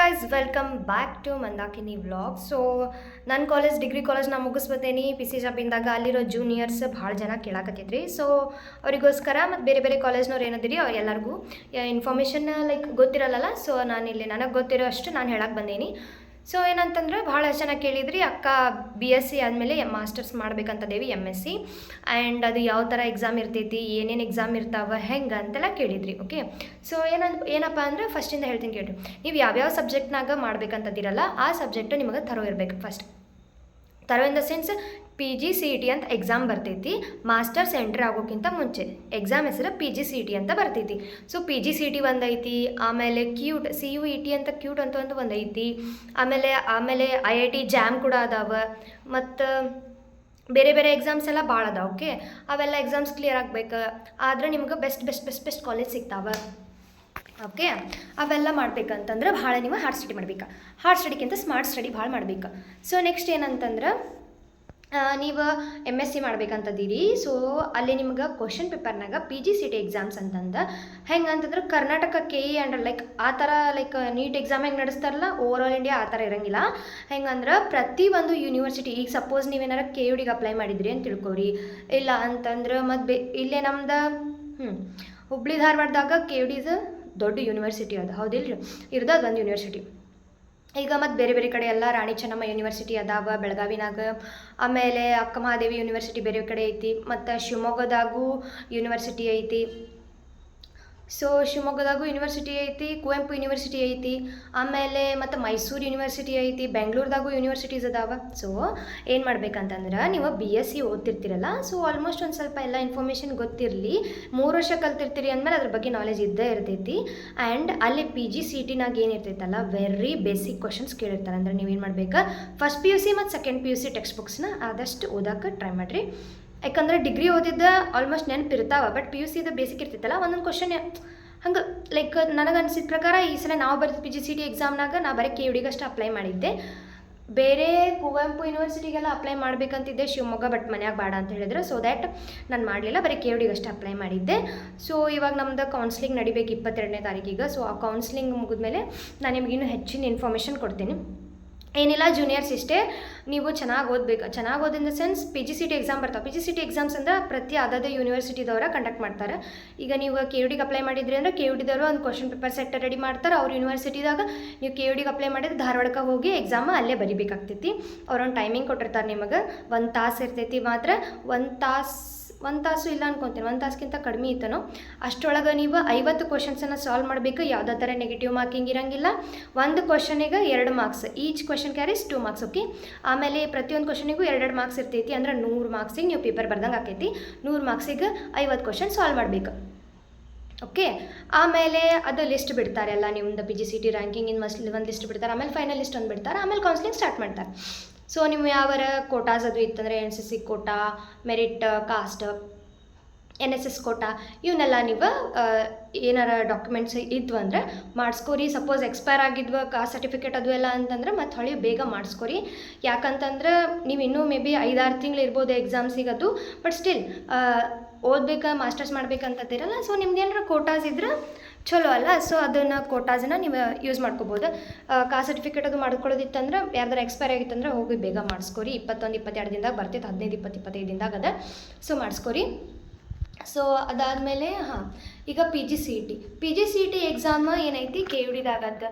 Guys welcome back to Mandakini vlog. So ನನ್ನ degree college ನಾ ಮುಗಿಸ್ಬತ್ತೇನಿ ಪಿ ಸಿ ಶಾಪಿಂದಾಗ. ಅಲ್ಲಿರೋ ಜೂನಿಯರ್ಸ್ ಭಾಳ ಜನ ಕೇಳಾಕತ್ತಿದ್ರಿ. ಸೊ ಅವರಿಗೋಸ್ಕರ ಮತ್ತು ಬೇರೆ ಬೇರೆ ಕಾಲೇಜ್ನವ್ರು ಏನದಿರಿ ಎಲ್ಲರಿಗೂ ಇನ್ಫಾರ್ಮೇಷನ್ ಲೈಕ್ ಗೊತ್ತಿರಲ್ಲ. ಸೊ ನಾನಿಲ್ಲಿ ನನಗೆ ಗೊತ್ತಿರೋ ಅಷ್ಟು ನಾನು ಹೇಳಕ್ಕೆ ಬಂದೀನಿ. ಸೊ ಏನಂತಂದ್ರೆ ಭಾಳ ಜನ ಕೇಳಿದ್ರಿ, ಅಕ್ಕ BSc ಆದಮೇಲೆ ಮಾಸ್ಟರ್ಸ್ ಮಾಡ್ಬೇಕಂತದೇವಿ MSc, ಆ್ಯಂಡ್ ಅದು ಯಾವ ಥರ ಎಕ್ಸಾಮ್ ಇರ್ತೈತಿ, ಏನೇನು ಎಕ್ಸಾಮ್ ಇರ್ತಾವೆ, ಹೆಂಗೆ ಅಂತೆಲ್ಲ ಕೇಳಿದ್ರಿ. ಓಕೆ, ಸೊ ಏನಪ್ಪ ಅಂದ್ರೆ ಫಸ್ಟಿಂದ ಹೇಳ್ತೀನಿ ಕೇಳ್ರಿ. ನೀವು ಯಾವ್ಯಾವ ಸಬ್ಜೆಕ್ಟ್ನಾಗ ಮಾಡ್ಬೇಕಂತದಿರಲ್ಲ ಆ ಸಬ್ಜೆಕ್ಟು ನಿಮಗೆ ಥರೋ ಇರಬೇಕು. First thorough in the sense PGCET ಅಂತ ಎಕ್ಸಾಮ್ ಬರ್ತೈತಿ. ಮಾಸ್ಟರ್ಸ್ ಎಂಟ್ರಿ ಆಗೋಕ್ಕಿಂತ ಮುಂಚೆ ಎಕ್ಸಾಮ್ ಹೆಸರು PGCET ಅಂತ ಬರ್ತೈತಿ. ಸೊ PGCET ಒಂದೈತಿ, ಆಮೇಲೆ CUET ಅಂತ ಕ್ಯೂಟ್ ಅಂತ ಒಂದೈತಿ, ಆಮೇಲೆ IIT JAM ಕೂಡ ಅದಾವೆ, ಮತ್ತು ಬೇರೆ ಬೇರೆ ಎಕ್ಸಾಮ್ಸ್ ಎಲ್ಲ ಭಾಳ ಅದಾವೆ. ಓಕೆ, ಅವೆಲ್ಲ ಎಕ್ಸಾಮ್ಸ್ ಕ್ಲಿಯರ್ ಆಗ್ಬೇಕು ಆದ್ರೆ ನಿಮ್ಗೆ ಬೆಸ್ಟ್ ಕಾಲೇಜ್ ಸಿಗ್ತಾವೆ. ಓಕೆ, ಅವೆಲ್ಲ ಮಾಡ್ಬೇಕಂತಂದ್ರೆ ಭಾಳ ನೀವು ಹಾರ್ಡ್ ಸ್ಟಡಿ ಮಾಡ್ಬೇಕು. ಹಾರ್ಡ್ ಸ್ಟಡಿಗಿಂತ ಸ್ಮಾರ್ಟ್ ಸ್ಟಡಿ ಭಾಳ ಮಾಡ್ಬೇಕು. ಸೊ ನೆಕ್ಸ್ಟ್ ಏನಂತಂದ್ರೆ ನೀವು MSc ಮಾಡ್ಬೇಕಂತದೀರಿ. ಸೊ ಅಲ್ಲಿ ನಿಮ್ಗೆ ಕ್ವಶನ್ ಪೇಪರ್ನಾಗ PGCET ಎಕ್ಸಾಮ್ಸ್ ಅಂತಂದು ಹೆಂಗೆ ಅಂತಂದ್ರೆ ಕರ್ನಾಟಕ KE ಆ್ಯಂಡ್ ಲೈಕ್ ಆ ಥರ ಲೈಕ್ ನೀಟ್ ಎಕ್ಸಾಮ್ ಹೆಂಗೆ ನಡೆಸ್ತಾರಲ್ಲ ಓವರ್ ಆಲ್ ಇಂಡಿಯಾ ಆ ಥರ ಇರೋಂಗಿಲ್ಲ. ಹೆಂಗಂದ್ರೆ ಪ್ರತಿಯೊಂದು ಯೂನಿವರ್ಸಿಟಿ, ಈಗ ಸಪೋಸ್ ನೀವೇನಾರ KUDಗೆ ಅಪ್ಲೈ ಮಾಡಿದ್ರಿ ಅಂತ ತಿಳ್ಕೊರಿ, ಇಲ್ಲ ಅಂತಂದ್ರೆ ಮತ್ತು ಇಲ್ಲೇ ನಮ್ದು ಹುಬ್ಳಿ ಧಾರವಾಡದಾಗ KUD ದೊಡ್ಡ ಯೂನಿವರ್ಸಿಟಿ ಅದು, ಹೌದಿಲ್ಲ ರೀ, ಇರೋದು ಒಂದು ಯೂನಿವರ್ಸಿಟಿ. ಈಗ ಮತ್ತು ಬೇರೆ ಬೇರೆ ಕಡೆ ಎಲ್ಲ ರಾಣಿ ಚೆನ್ನಮ್ಮ ಯೂನಿವರ್ಸಿಟಿ ಅದಾವ ಬೆಳಗಾವಿನಾಗ, ಆಮೇಲೆ ಅಕ್ಕ ಮಹಾದೇವಿ ಯೂನಿವರ್ಸಿಟಿ ಬೇರೆ ಕಡೆ ಐತಿ, ಮತ್ತು ಶಿವಮೊಗ್ಗದಾಗೂ ಯೂನಿವರ್ಸಿಟಿ ಐತಿ. ಸೊ ಶಿವಮೊಗ್ಗದಾಗೂ ಯೂನಿವರ್ಸಿಟಿ ಐತಿ, ಕುವೆಂಪು ಯೂನಿವರ್ಸಿಟಿ ಐತಿ, ಆಮೇಲೆ ಮತ್ತು ಮೈಸೂರು ಯೂನಿವರ್ಸಿಟಿ ಐತಿ, ಬೆಂಗಳೂರದಾಗೂ ಯೂನಿವರ್ಸಿಟೀಸ್ ಅದಾವ. ಸೊ ಏನು ಮಾಡ್ಬೇಕಂತಂದ್ರೆ ನೀವು BSc ಓದ್ತಿರ್ತೀರಲ್ಲ, ಸೊ ಆಲ್ಮೋಸ್ಟ್ ಒಂದು ಸ್ವಲ್ಪ ಎಲ್ಲ ಇನ್ಫಾರ್ಮೇಷನ್ ಗೊತ್ತಿರಲಿ. 3 ವರ್ಷ ಕಲ್ತಿರ್ತೀರಿ ಅಂದಮೇಲೆ ಅದ್ರ ಬಗ್ಗೆ ನಾಲೆಜ್ ಇದ್ದೇ ಇರ್ತೈತಿ. ಆ್ಯಂಡ್ ಅಲ್ಲಿ PGCETನಾಗ ಏನಿರ್ತೈತಲ್ಲ ವೆರಿ ಬೇಸಿಕ್ ಕ್ವಶನ್ಸ್ ಕೇಳಿರ್ತಾರೆ. ಅಂದ್ರೆ ನೀವೇನು ಮಾಡ್ಬೇಕು, ಫಸ್ಟ್ PUC ಮತ್ತು ಸೆಕೆಂಡ್ PUC ಟೆಕ್ಸ್ಟ್ ಬುಕ್ಸ್ನ ಆದಷ್ಟು ಓದೋಕೆ ಟ್ರೈ ಮಾಡಿರಿ. ಯಾಕಂದ್ರೆ ಡಿಗ್ರಿ ಓದಿದ್ದ ಆಲ್ಮೋಸ್ಟ್ ನೆನಪಿರ್ತಾವೆ, ಬಟ್ PUCದು ಬೇಸಿಕ್ ಇರ್ತೈತಲ್ಲ ಒಂದೊಂದು ಕ್ವಶನ್ ಹಂಗೆ ಲೈಕ್ ನನಗೆ ಅನಿಸಿದ ಪ್ರಕಾರ ಈ ಸಲ ನಾವು ಬರೆದ PGCET ಎಕ್ಸಾಮ್ನಾಗ ನಾ ಬರೀ KUDಗೆ ಅಷ್ಟು ಅಪ್ಲೈ ಮಾಡಿದ್ದೆ. ಬೇರೆ ಕುವೆಂಪು ಯೂನಿವರ್ಸಿಟಿಗೆಲ್ಲ ಅಪ್ಲೈ ಮಾಡಬೇಕಂತಿದ್ದೆ ಶಿವಮೊಗ್ಗ, ಬಟ್ ಮನ್ಯಾಗ ಬೇಡ ಅಂತ ಹೇಳಿದ್ರು. ಸೊ ದ್ಯಾಟ್ ನಾನು ಮಾಡಲಿಲ್ಲ, ಬರೀ KUDಗೆ ಅಷ್ಟು ಅಪ್ಲೈ ಮಾಡಿದ್ದೆ. ಸೊ ಇವಾಗ ನಮ್ದು ಕೌನ್ಸ್ಲಿಂಗ್ ನಡಿಬೇಕು 22ನೇ ತಾರೀಕಿಗೆ. ಸೊ ಆ ಕೌನ್ಸ್ಲಿಂಗ್ ಮುಗಿದ್ಮೇಲೆ ನಾನು ನಿಮ್ಗೆ ಇನ್ನೂ ಹೆಚ್ಚಿನ ಇನ್ಫಾರ್ಮೇಷನ್ ಕೊಡ್ತೀನಿ. ಏನಿಲ್ಲ ಜೂನಿಯರ್ಸ್ ಇಷ್ಟೇ, ನೀವು ಚೆನ್ನಾಗಿ ಓದಬೇಕು. ಚೆನ್ನಾಗಿ ಓದಿನ ದ ಸೆನ್ಸ್ PGCET ಎಕ್ಸಾಮ್ ಬರ್ತಾವೆ. PGCET ಎಕ್ಸಾಮ್ಸ್ ಅಂದ್ರೆ ಪ್ರತಿ ಅದೇ ಯೂನಿವರ್ಸಿಟಿದವರ ಕಂಡಕ್ಟ್ ಮಾಡ್ತಾರೆ. ಈಗ ನೀವು KUDಗೆ ಅಪ್ಲೈ ಮಾಡಿದ್ರಿ ಅಂದ್ರೆ KUDದವರು ಒಂದು ಕ್ವಶನ್ ಪೇಪರ್ ಸೆಟ್ ರೆಡಿ ಮಾಡ್ತಾರೆ. ಅವ್ರ ಯೂನಿವರ್ಸಿಟಿದಾಗ ನೀವು KUDಗೆ ಅಪ್ಲೈ ಮಾಡಿದ್ರೆ ಧಾರವಾಡಕ್ಕೆ ಹೋಗಿ ಎಕ್ಸಾಮ್ ಅಲ್ಲೇ ಬರಿಬೇಕಾಗ್ತೈತಿ. ಅವ್ರೊಂದು ಟೈಮಿಂಗ್ ಕೊಟ್ಟಿರ್ತಾರೆ ನಿಮಗೆ, 1 ತಾಸು ಇರ್ತೈತಿ. ಮಾತ್ರ 1 ತಾಸು ಇಲ್ಲ ಅನ್ಕೊತೀನಿ, 1 ತಾಸ್ಗಿಂತ ಕಡಿಮೆ ಇತ್ತನೋ. ಅಷ್ಟರೊಳಗೆ ನೀವು 50 ಕ್ವಶನ್ಸನ್ನು ಸಾಲ್ವ್ ಮಾಡಬೇಕು. ಯಾವುದೇ ಥರ ನೆಗೆಟಿವ್ ಮಾರ್ಕಿಂಗ್ ಇರೋಂಗಿಲ್ಲ. ಒಂದು ಕ್ವಶನಿಗೆ 2 marks, each question carries 2 marks. Okay, ಆಮೇಲೆ ಪ್ರತಿಯೊಂದು ಕ್ವಶನಿಗೂ 2 ಮಾರ್ಕ್ಸ್ ಇರ್ತೈತಿ. ಅಂದ್ರೆ 100 ಮಾರ್ಕ್ಸಿಗೆ ನೀವು ಪೇಪರ್ ಬರ್ದಂಗೆ ಆಕೈತಿ. 100 ಮಾರ್ಕ್ಸಿಗೆ 50 ಕ್ವಶನ್ ಸಾಲ್ವ್ ಮಾಡಬೇಕು. ಓಕೆ, ಆಮೇಲೆ ಅದು ಲಿಸ್ಟ್ ಬಿಡ್ತಾರೆ ಎಲ್ಲ ನಿಮ್ಮದು PGCET ರ್ಯಾಂಕಿಂಗ್ ಇನ್ ಮಸ್ಟ್ ಒಂದು ಲಿಸ್ಟ್ ಬಿಡ್ತಾರೆ. ಆಮೇಲೆ ಫೈನಲ್ ಲಿಸ್ಟ್ ಒಂದು ಬಿಡ್ತಾರೆ. ಆಮೇಲೆ ಕೌನ್ಸ್ಲಿಂಗ್ ಸ್ಟಾರ್ಟ್ ಮಾಡ್ತಾರೆ. ಸೊ ನೀವು ಯಾವರ ಕೋಟಾಸ್ ಅದು ಇತ್ತಂದರೆ NCC quota, merit, caste, NSS quota, ಇವನ್ನೆಲ್ಲ ನೀವು ಏನಾರ ಡಾಕ್ಯುಮೆಂಟ್ಸ್ ಇದ್ವು ಅಂದರೆ ಮಾಡಿಸ್ಕೊರಿ. ಸಪೋಸ್ ಎಕ್ಸ್ಪೈರ್ ಆಗಿದ್ವು ಕಾಸ್ಟ್ ಸರ್ಟಿಫಿಕೇಟ್ ಅದು ಎಲ್ಲ ಅಂತಂದ್ರೆ ಮತ್ತು ಹೊಳಿ ಬೇಗ ಮಾಡಿಸ್ಕೊರಿ. ಯಾಕಂತಂದ್ರೆ ನೀವು ಇನ್ನೂ ಮೇ ಬಿ 5-6 ತಿಂಗಳು ಇರ್ಬೋದು ಎಕ್ಸಾಮ್ಸಿಗೆ ಅದು, ಬಟ್ ಸ್ಟಿಲ್ ಓದ್ಬೇಕು, ಮಾಸ್ಟರ್ಸ್ ಮಾಡ್ಬೇಕಂತಿರಲ್ಲ. ಸೊ ನಿಮ್ದು ಏನಾರ ಕೋಟಾಸ್ ಇದ್ರೆ ಚಲೋ ಅಲ್ಲ. ಸೊ ಅದನ್ನು ಕೋಟಾಸನ್ನ ನೀವು ಯೂಸ್ ಮಾಡ್ಕೋಬೋದು. ಕಾಸ್ಟ್ ಸರ್ಟಿಫಿಕೇಟ್ ಅದು ಮಾಡ್ಕೊಳ್ಳೋದಿತ್ತಂದ್ರೆ ಯಾರ್ದಾರು ಎಕ್ಸ್ಪೈರ್ ಆಗಿತ್ತಂದ್ರೆ ಹೋಗಿ ಬೇಗ ಮಾಡಿಸ್ಕೊರಿ. 21-22 ದಿನದಾಗ ಬರ್ತೈತೆ, 15-20-25 ದಿನದಾಗ ಅದ. ಸೊ ಮಾಡಿಸ್ಕೊರಿ. ಸೊ ಅದಾದಮೇಲೆ ಈಗ PGCET ಎಕ್ಸಾಮ್ ಏನೈತಿ KUDದಾಗತ್ತೆ.